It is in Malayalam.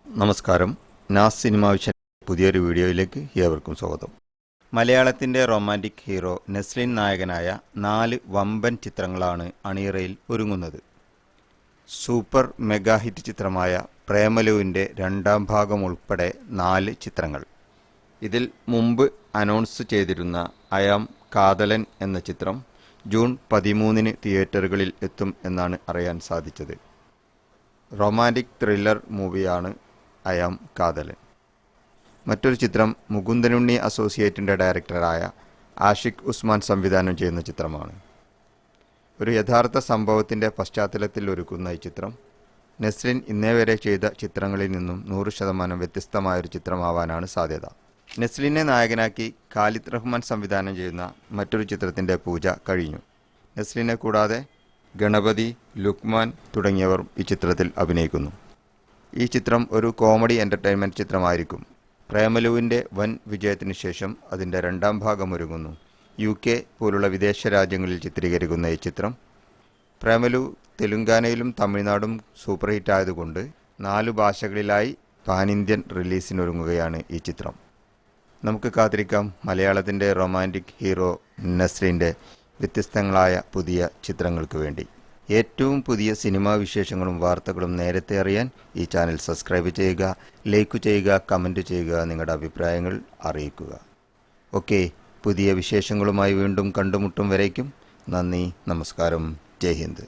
നമസ്കാരം. നാസ് സിനിമ വിഷൻ പുതിയൊരു വീഡിയോയിലേക്ക് ഏവർക്കും സ്വാഗതം. മലയാളത്തിൻ്റെ റൊമാൻറ്റിക് ഹീറോ നെസ്ലിൻ നായകനായ 4 വമ്പൻ ചിത്രങ്ങളാണ് അണിയറയിൽ ഒരുങ്ങുന്നത്. സൂപ്പർ മെഗാ ഹിറ്റ് ചിത്രമായ പ്രേമലുവിൻ്റെ 2ാം ഭാഗം ഉൾപ്പെടെ 4 ചിത്രങ്ങൾ. ഇതിൽ മുമ്പ് അനൗൺസ് ചെയ്തിരുന്ന ഐ ആം കാതലൻ എന്ന ചിത്രം ജൂൺ 13 തിയേറ്ററുകളിൽ എത്തും എന്നാണ് അറിയാൻ സാധിച്ചത്. റൊമാൻറ്റിക് ത്രില്ലർ മൂവിയാണ് ഐ ആം കാതലൻ. മറ്റൊരു ചിത്രം മുകുന്ദനുണ്ണി അസോസിയേറ്റിൻ്റെ ഡയറക്ടറായ ആഷിഖ് ഉസ്മാൻ സംവിധാനം ചെയ്യുന്ന ചിത്രമാണ്. ഒരു യഥാർത്ഥ സംഭവത്തിൻ്റെ പശ്ചാത്തലത്തിൽ ഒരുക്കുന്ന ഈ ചിത്രം നെസ്ലിൻ ഇന്നേവരെ ചെയ്ത ചിത്രങ്ങളിൽ നിന്നും 100% വ്യത്യസ്തമായൊരു ചിത്രമാവാനാണ് സാധ്യത. നെസ്ലിനെ നായകനാക്കി ഖാലിദ് റഹ്മാൻ സംവിധാനം ചെയ്യുന്ന മറ്റൊരു ചിത്രത്തിൻ്റെ പൂജ കഴിഞ്ഞു. നെസ്ലിനെ കൂടാതെ ഗണപതി, ലുക്മാൻ തുടങ്ങിയവർ ഈ ചിത്രത്തിൽ അഭിനയിക്കുന്നു. ഈ ചിത്രം ഒരു കോമഡി എൻ്റർടൈൻമെൻറ്റ് ചിത്രമായിരിക്കും. പ്രേമലുവിൻ്റെ വൻ വിജയത്തിന് ശേഷം അതിൻ്റെ 2ാം ഭാഗം ഒരുങ്ങുന്നു. UK പോലുള്ള വിദേശ രാജ്യങ്ങളിൽ ചിത്രീകരിക്കുന്ന ഈ ചിത്രം പ്രേമലു തെലുങ്കാനയിലും തമിഴ്നാടും സൂപ്പർ ഹിറ്റ് ആയതുകൊണ്ട് 4 ഭാഷകളിലായി പാൻ ഇന്ത്യൻ റിലീസിനൊരുങ്ങുകയാണ് ഈ ചിത്രം. നമുക്ക് കാത്തിരിക്കാം മലയാളത്തിൻ്റെ റൊമാൻറ്റിക് ഹീറോ നെസ്ലിൻ്റെ വ്യത്യസ്തങ്ങളായ പുതിയ ചിത്രങ്ങൾക്ക് വേണ്ടി. ഏറ്റവും പുതിയ സിനിമാ വിശേഷങ്ങളും വാർത്തകളും നേരത്തെ അറിയാൻ ഈ ചാനൽ സബ്സ്ക്രൈബ് ചെയ്യുക, ലൈക്ക് ചെയ്യുക, കമൻറ്റ് ചെയ്യുക, നിങ്ങളുടെ അഭിപ്രായങ്ങൾ അറിയിക്കുക. ഓക്കെ, പുതിയ വിശേഷങ്ങളുമായി വീണ്ടും കണ്ടുമുട്ടും വരേക്കും നന്ദി, നമസ്കാരം, ജയ് ഹിന്ദ്.